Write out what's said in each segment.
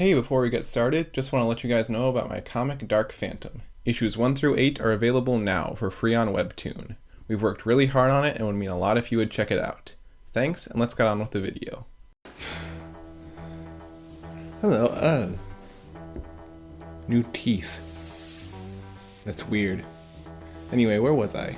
Hey, before we get started, just want to let you guys know about my comic Dark Phantom. Issues 1 through 8 are available now for free on Webtoon. We've worked really hard on it and it would mean a lot if you would check it out. Thanks, and let's get on with the video. Hello, new teeth. That's weird. Anyway, where was I?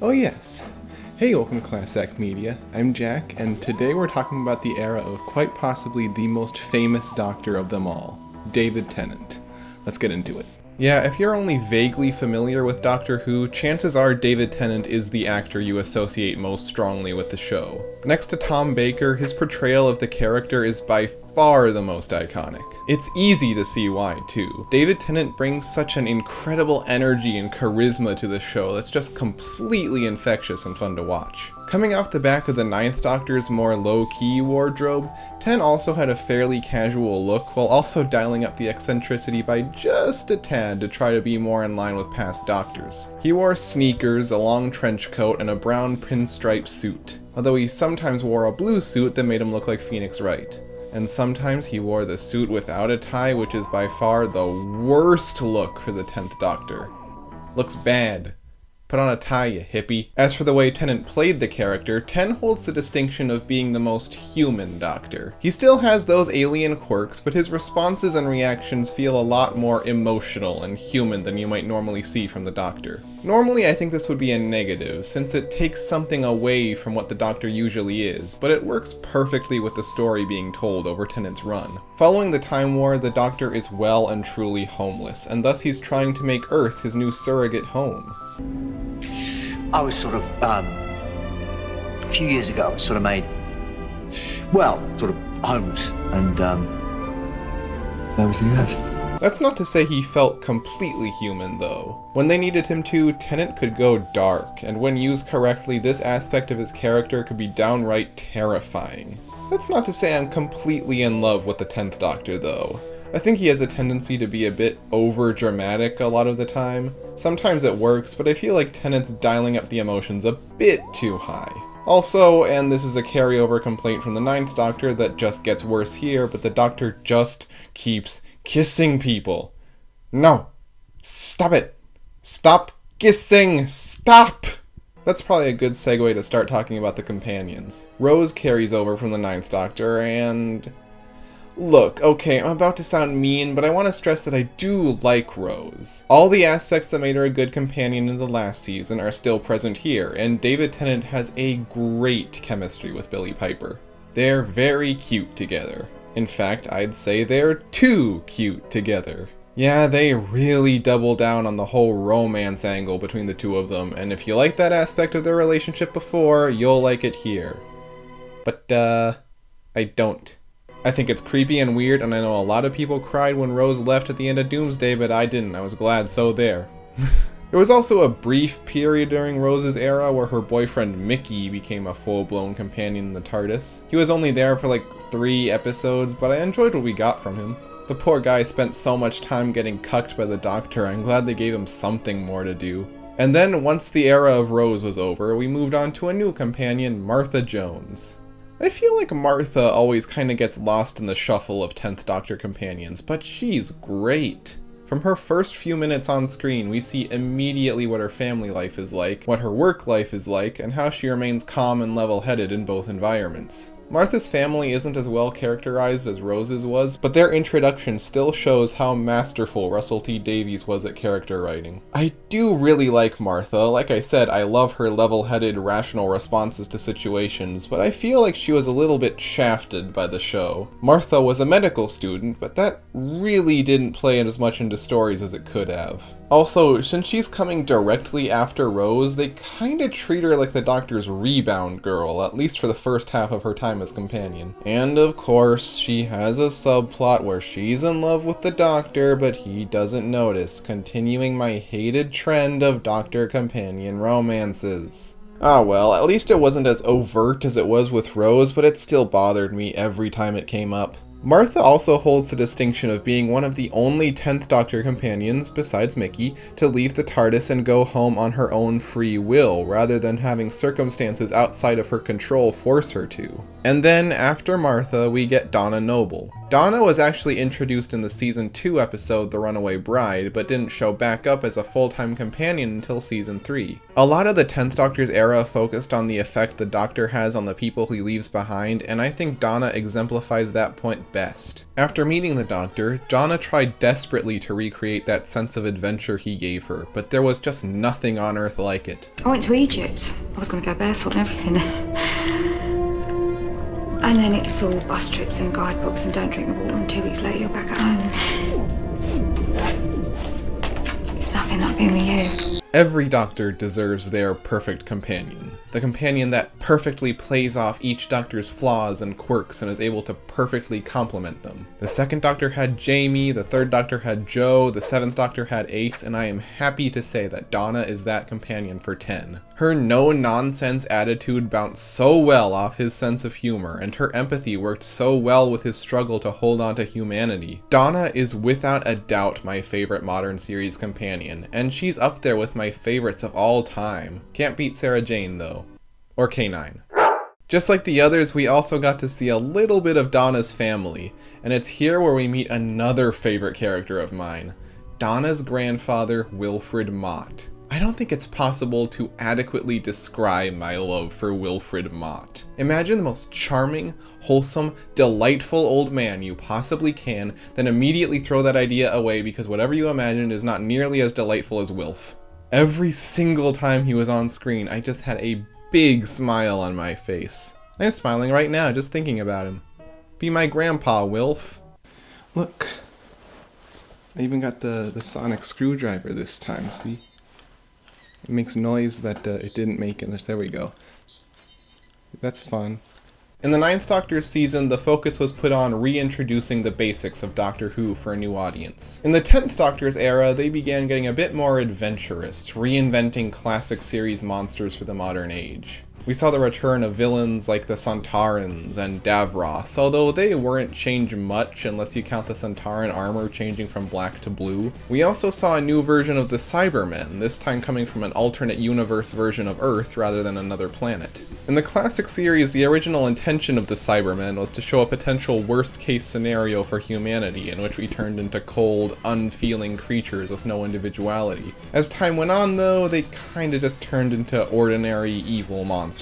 Oh yes! Hey, welcome to Class Act Media. I'm Jack, and today we're talking about the era of quite possibly the most famous Doctor of them all, David Tennant. Let's get into it. Yeah, if you're only vaguely familiar with Doctor Who, chances are David Tennant is the actor you associate most strongly with the show. Next to Tom Baker, his portrayal of the character is by far the most iconic. It's easy to see why, too. David Tennant brings such an incredible energy and charisma to the show that's just completely infectious and fun to watch. Coming off the back of the Ninth Doctor's more low-key wardrobe, Ten also had a fairly casual look while also dialing up the eccentricity by just a tad to try to be more in line with past Doctors. He wore sneakers, a long trench coat, and a brown pinstripe suit, although he sometimes wore a blue suit that made him look like Phoenix Wright. And sometimes he wore the suit without a tie, which is by far the worst look for the 10th Doctor. Looks bad. Put on a tie, you hippie. As for the way Tennant played the character, Ten holds the distinction of being the most human Doctor. He still has those alien quirks, but his responses and reactions feel a lot more emotional and human than you might normally see from the Doctor. Normally I think this would be a negative, since it takes something away from what the Doctor usually is, but it works perfectly with the story being told over Tennant's run. Following the Time War, the Doctor is well and truly homeless, and thus he's trying to make Earth his new surrogate home. I was sort of, a few years ago, I was sort of made, well, sort of homeless, and, that was the end. That's not to say he felt completely human, though. When they needed him to, Tennant could go dark, and when used correctly, this aspect of his character could be downright terrifying. That's not to say I'm completely in love with the 10th Doctor, though. I think he has a tendency to be a bit over-dramatic a lot of the time. Sometimes it works, but I feel like Tennant's dialing up the emotions a bit too high. Also, and this is a carryover complaint from the 9th Doctor that just gets worse here, but the Doctor just keeps kissing people. No! Stop it! Stop kissing! Stop! That's probably a good segue to start talking about the companions. Rose carries over from the 9th Doctor, and... Look, okay, I'm about to sound mean, but I want to stress that I do like Rose. All the aspects that made her a good companion in the last season are still present here, and David Tennant has a great chemistry with Billie Piper. They're very cute together. In fact, I'd say they're too cute together. Yeah, they really double down on the whole romance angle between the two of them, and if you like that aspect of their relationship before, you'll like it here. But, I don't. I think it's creepy and weird, and I know a lot of people cried when Rose left at the end of Doomsday, but I didn't. I was glad, so there. There was also a brief period during Rose's era where her boyfriend Mickey became a full-blown companion in the TARDIS. He was only there for like 3 episodes, but I enjoyed what we got from him. The poor guy spent so much time getting cucked by the Doctor, I'm glad they gave him something more to do. And then, once the era of Rose was over, we moved on to a new companion, Martha Jones. I feel like Martha always kinda gets lost in the shuffle of 10th Doctor companions, but she's great. From her first few minutes on screen, we see immediately what her family life is like, what her work life is like, and how she remains calm and level-headed in both environments. Martha's family isn't as well characterized as Rose's was, but their introduction still shows how masterful Russell T Davies was at character writing. I do really like Martha. Like I said, I love her level-headed, rational responses to situations, but I feel like she was a little bit shafted by the show. Martha was a medical student, but that really didn't play as much into stories as it could have. Also, since she's coming directly after Rose, they kinda treat her like the Doctor's rebound girl, at least for the first half of her time as companion. And of course, she has a subplot where she's in love with the Doctor, but he doesn't notice, continuing my hated trend of Doctor-companion romances. Ah well, at least it wasn't as overt as it was with Rose, but it still bothered me every time it came up. Martha also holds the distinction of being one of the only 10th Doctor companions, besides Mickey, to leave the TARDIS and go home on her own free will, rather than having circumstances outside of her control force her to. And then, after Martha, we get Donna Noble. Donna was actually introduced in the Season 2 episode The Runaway Bride, but didn't show back up as a full-time companion until Season 3. A lot of the 10th Doctor's era focused on the effect the Doctor has on the people he leaves behind, and I think Donna exemplifies that point best. After meeting the Doctor, Donna tried desperately to recreate that sense of adventure he gave her, but there was just nothing on Earth like it. I went to Egypt. I was going to go barefoot and everything. And then it's all bus trips and guidebooks and don't drink the water, and 2 weeks later you're back at home. It's nothing like being with you. Every Doctor deserves their perfect companion. The companion that perfectly plays off each Doctor's flaws and quirks and is able to perfectly complement them. The 2nd Doctor had Jamie, the 3rd Doctor had Jo, the 7th Doctor had Ace, and I am happy to say that Donna is that companion for 10. Her no-nonsense attitude bounced so well off his sense of humor, and her empathy worked so well with his struggle to hold on to humanity. Donna is without a doubt my favorite modern series companion, and she's up there with my favorites of all time. Can't beat Sarah Jane though. Or K9. Just like the others, we also got to see a little bit of Donna's family, and it's here where we meet another favorite character of mine, Donna's grandfather, Wilfred Mott. I don't think it's possible to adequately describe my love for Wilfred Mott. Imagine the most charming, wholesome, delightful old man you possibly can, then immediately throw that idea away because whatever you imagined is not nearly as delightful as Wilf. Every single time he was on screen, I just had a big smile on my face. I'm smiling right now just thinking about him. Be my grandpa, Wilf. Look, I even got the sonic screwdriver this time, see? It makes noise that it didn't make in this. There we go. That's fun. In the 9th Doctor's season, the focus was put on reintroducing the basics of Doctor Who for a new audience. In the 10th Doctor's era, they began getting a bit more adventurous, reinventing classic series monsters for the modern age. We saw the return of villains like the Sontarans and Davros, although they weren't changed much unless you count the Sontaran armor changing from black to blue. We also saw a new version of the Cybermen, this time coming from an alternate universe version of Earth rather than another planet. In the classic series, the original intention of the Cybermen was to show a potential worst-case scenario for humanity in which we turned into cold, unfeeling creatures with no individuality. As time went on though, they kinda just turned into ordinary evil monsters.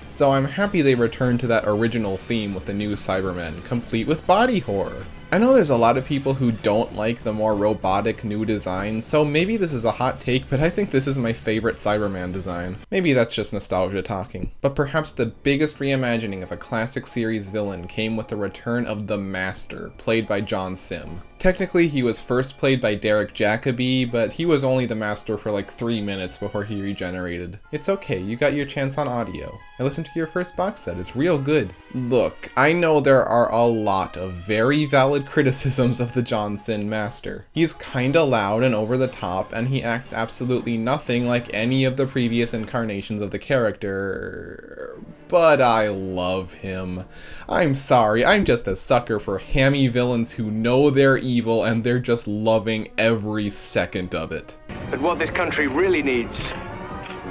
So I'm happy they returned to that original theme with the new Cybermen, complete with body horror. I know there's a lot of people who don't like the more robotic new design, so maybe this is a hot take, but I think this is my favorite Cyberman design. Maybe that's just nostalgia talking. But perhaps the biggest reimagining of a classic series villain came with the return of the Master, played by John Sim. Technically, he was first played by Derek Jacobi, but he was only the Master for like 3 minutes before he regenerated. It's okay, you got your chance on audio. I listened to your first box set, it's real good. Look, I know there are a lot of very valid criticisms of the John Sim Master. He's kinda loud and over the top, and he acts absolutely nothing like any of the previous incarnations of the character, but I love him. I'm sorry, I'm just a sucker for hammy villains who know they're evil and they're just loving every second of it. But what this country really needs,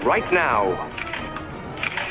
right now,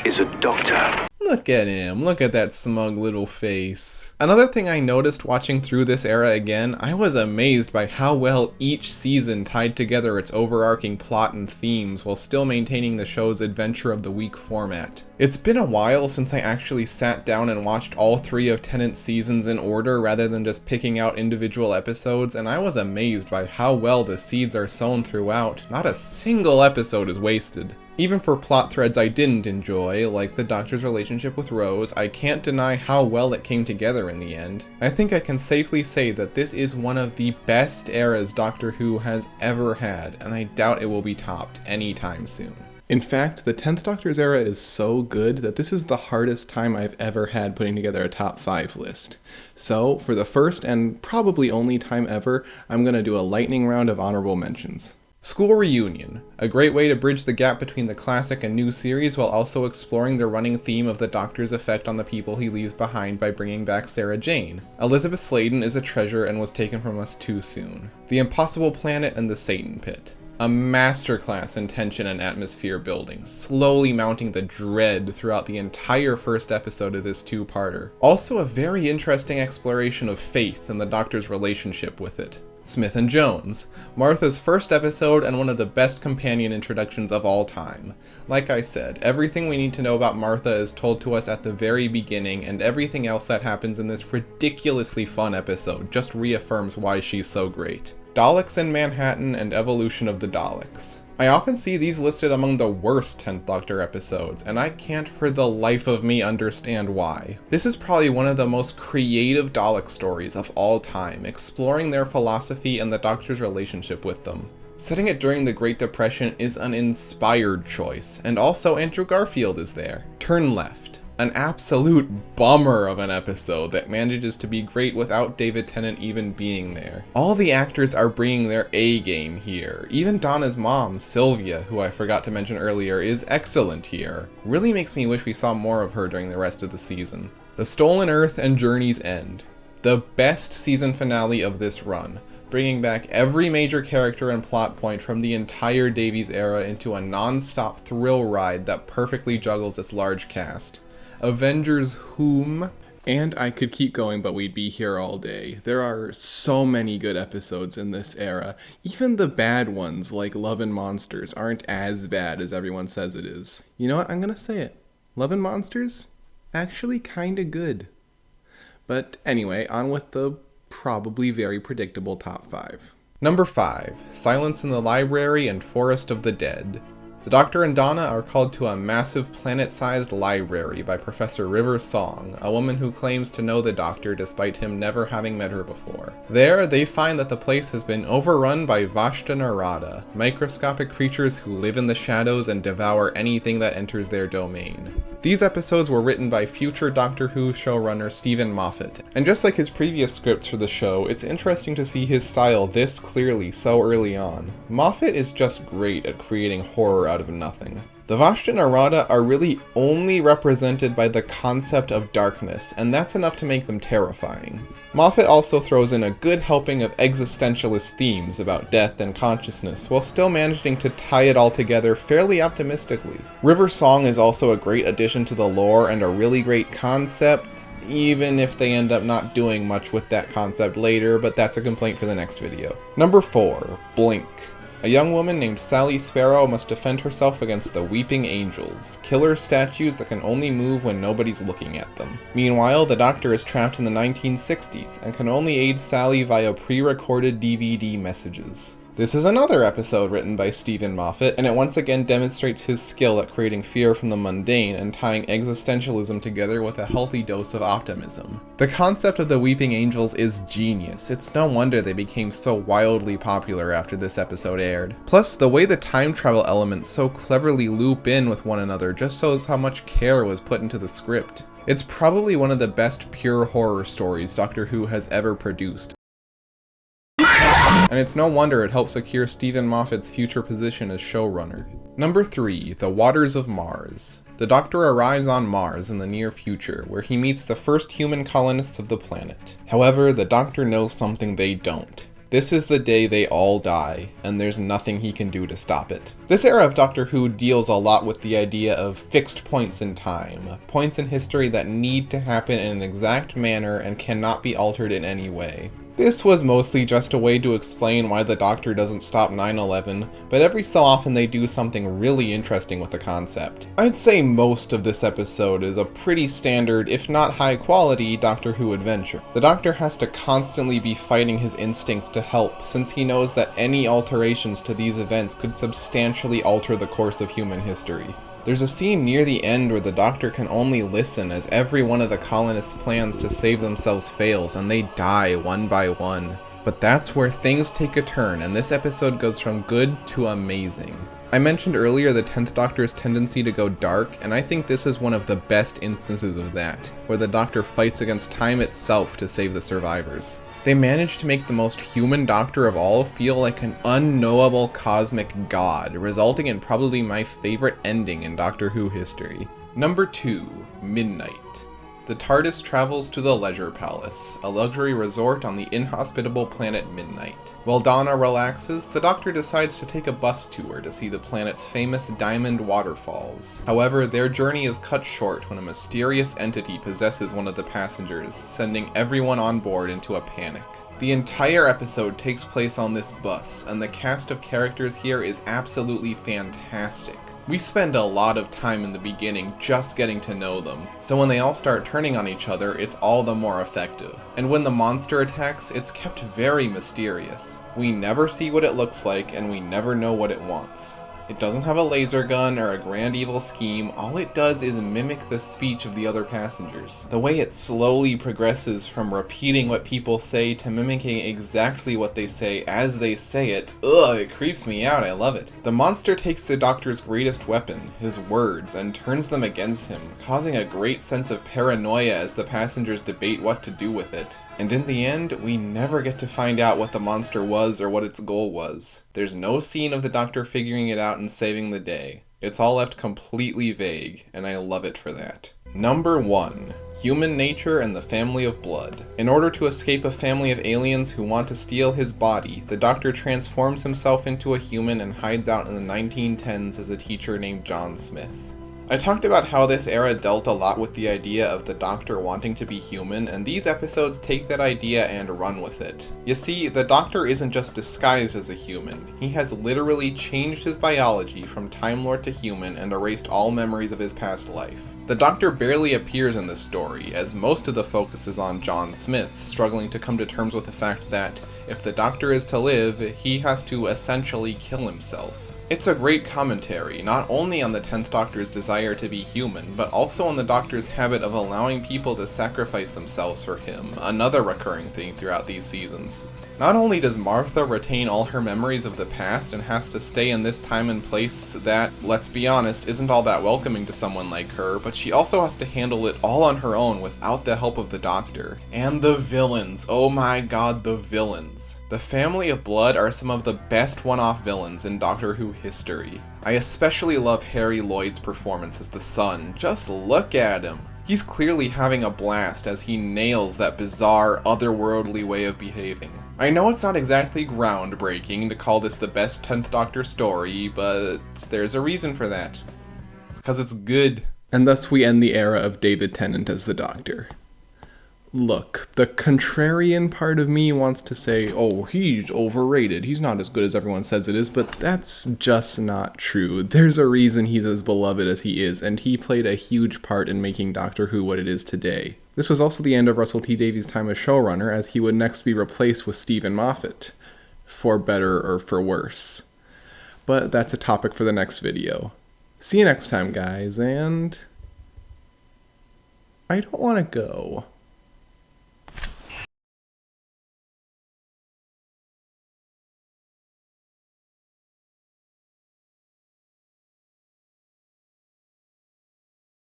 is a doctor. Look at him, look at that smug little face. Another thing I noticed watching through this era again, I was amazed by how well each season tied together its overarching plot and themes while still maintaining the show's Adventure of the Week format. It's been a while since I actually sat down and watched all 3 of Tennant's seasons in order rather than just picking out individual episodes, and I was amazed by how well the seeds are sown throughout. Not a single episode is wasted. Even for plot threads I didn't enjoy, like the Doctor's relationship with Rose, I can't deny how well it came together in the end. I think I can safely say that this is one of the best eras Doctor Who has ever had, and I doubt it will be topped anytime soon. In fact, the 10th Doctor's era is so good that this is the hardest time I've ever had putting together a top 5 list. So, for the first and probably only time ever, I'm gonna do a lightning round of honorable mentions. School Reunion, a great way to bridge the gap between the classic and new series while also exploring the running theme of the Doctor's effect on the people he leaves behind by bringing back Sarah Jane. Elizabeth Sladen is a treasure and was taken from us too soon. The Impossible Planet and the Satan Pit. A masterclass in tension and atmosphere building, slowly mounting the dread throughout the entire first episode of this two-parter. Also a very interesting exploration of faith and the Doctor's relationship with it. Smith and Jones, Martha's first episode and one of the best companion introductions of all time. Like I said, everything we need to know about Martha is told to us at the very beginning, and everything else that happens in this ridiculously fun episode just reaffirms why she's so great. Daleks in Manhattan and evolution of the Daleks. I often see these listed among the worst 10th Doctor episodes, and I can't for the life of me understand why. This is probably one of the most creative Dalek stories of all time, exploring their philosophy and the Doctor's relationship with them. Setting it during the Great Depression is an inspired choice, and also Andrew Garfield is there. Turn Left. An absolute bummer of an episode that manages to be great without David Tennant even being there. All the actors are bringing their A game here. Even Donna's mom, Sylvia, who I forgot to mention earlier, is excellent here. Really makes me wish we saw more of her during the rest of the season. The Stolen Earth and Journey's End. The best season finale of this run, bringing back every major character and plot point from the entire Davies era into a non-stop thrill ride that perfectly juggles its large cast. Avengers Whom, and I could keep going, but we'd be here all day. There are so many good episodes in this era. Even the bad ones, like Love and Monsters, aren't as bad as everyone says it is. You know what? I'm gonna say it. Love and Monsters? Actually kinda good. But anyway, on with the probably very predictable top 5. Number 5, Silence in the Library and Forest of the Dead. The Doctor and Donna are called to a massive planet-sized library by Professor River Song, a woman who claims to know the Doctor despite him never having met her before. There, they find that the place has been overrun by Vashta Narada, microscopic creatures who live in the shadows and devour anything that enters their domain. These episodes were written by future Doctor Who showrunner Stephen Moffat, and just like his previous scripts for the show, it's interesting to see his style this clearly so early on. Moffat is just great at creating horror out of nothing. The Vashta Narada are really only represented by the concept of darkness, and that's enough to make them terrifying. Moffat also throws in a good helping of existentialist themes about death and consciousness, while still managing to tie it all together fairly optimistically. River Song is also a great addition to the lore and a really great concept, even if they end up not doing much with that concept later, but that's a complaint for the next video. Number 4, Blink. A young woman named Sally Sparrow must defend herself against the Weeping Angels, killer statues that can only move when nobody's looking at them. Meanwhile, the Doctor is trapped in the 1960s and can only aid Sally via pre-recorded DVD messages. This is another episode written by Stephen Moffat, and it once again demonstrates his skill at creating fear from the mundane and tying existentialism together with a healthy dose of optimism. The concept of the Weeping Angels is genius. It's no wonder they became so wildly popular after this episode aired. Plus, the way the time travel elements so cleverly loop in with one another just shows how much care was put into the script. It's probably one of the best pure horror stories Doctor Who has ever produced. And it's no wonder it helped secure Stephen Moffat's future position as showrunner. Number 3, The Waters of Mars. The Doctor arrives on Mars in the near future, where he meets the first human colonists of the planet. However, the Doctor knows something they don't. This is the day they all die, and there's nothing he can do to stop it. This era of Doctor Who deals a lot with the idea of fixed points in time, points in history that need to happen in an exact manner and cannot be altered in any way. This was mostly just a way to explain why the Doctor doesn't stop 9/11, but every so often they do something really interesting with the concept. I'd say most of this episode is a pretty standard, if not high quality, Doctor Who adventure. The Doctor has to constantly be fighting his instincts to help, since he knows that any alterations to these events could substantially alter the course of human history. There's a scene near the end where the Doctor can only listen as every one of the colonists' plans to save themselves fails and they die one by one. But that's where things take a turn, and this episode goes from good to amazing. I mentioned earlier the 10th Doctor's tendency to go dark, and I think this is one of the best instances of that, where the Doctor fights against time itself to save the survivors. They managed to make the most human Doctor of all feel like an unknowable cosmic god, resulting in probably my favorite ending in Doctor Who history. Number 2, Midnight. The TARDIS travels to the Leisure Palace, a luxury resort on the inhospitable planet Midnight. While Donna relaxes, the Doctor decides to take a bus tour to see the planet's famous diamond waterfalls. However, their journey is cut short when a mysterious entity possesses one of the passengers, sending everyone on board into a panic. The entire episode takes place on this bus, and the cast of characters here is absolutely fantastic. We spend a lot of time in the beginning just getting to know them, so when they all start turning on each other, it's all the more effective. And when the monster attacks, it's kept very mysterious. We never see what it looks like, and we never know what it wants. It doesn't have a laser gun or a grand evil scheme, all it does is mimic the speech of the other passengers. The way it slowly progresses from repeating what people say to mimicking exactly what they say as they say it, it creeps me out, I love it. The monster takes the Doctor's greatest weapon, his words, and turns them against him, causing a great sense of paranoia as the passengers debate what to do with it. And in the end, we never get to find out what the monster was or what its goal was. There's no scene of the Doctor figuring it out and saving the day. It's all left completely vague, and I love it for that. Number 1. Human nature and the family of blood. In order to escape a family of aliens who want to steal his body, the Doctor transforms himself into a human and hides out in the 1910s as a teacher named John Smith. I talked about how this era dealt a lot with the idea of the Doctor wanting to be human, and these episodes take that idea and run with it. You see, the Doctor isn't just disguised as a human, he has literally changed his biology from Time Lord to human and erased all memories of his past life. The Doctor barely appears in this story, as most of the focus is on John Smith, struggling to come to terms with the fact that, if the Doctor is to live, he has to essentially kill himself. It's a great commentary, not only on the 10th Doctor's desire to be human, but also on the Doctor's habit of allowing people to sacrifice themselves for him, another recurring theme throughout these seasons. Not only does Martha retain all her memories of the past and has to stay in this time and place that, let's be honest, isn't all that welcoming to someone like her, but she also has to handle it all on her own without the help of the Doctor. And the villains, oh my god, the villains. The Family of Blood are some of the best one-off villains in Doctor Who history. I especially love Harry Lloyd's performance as the Son. Just look at him. He's clearly having a blast as he nails that bizarre, otherworldly way of behaving. I know it's not exactly groundbreaking to call this the best 10th Doctor story, but there's a reason for that. It's because it's good. And thus we end the era of David Tennant as the Doctor. Look, the contrarian part of me wants to say, oh, he's overrated, he's not as good as everyone says it is, but that's just not true. There's a reason he's as beloved as he is, and he played a huge part in making Doctor Who what it is today. This was also the end of Russell T Davies' time as showrunner, as he would next be replaced with Stephen Moffat, for better or for worse. But that's a topic for the next video. See you next time, guys, and I don't want to go.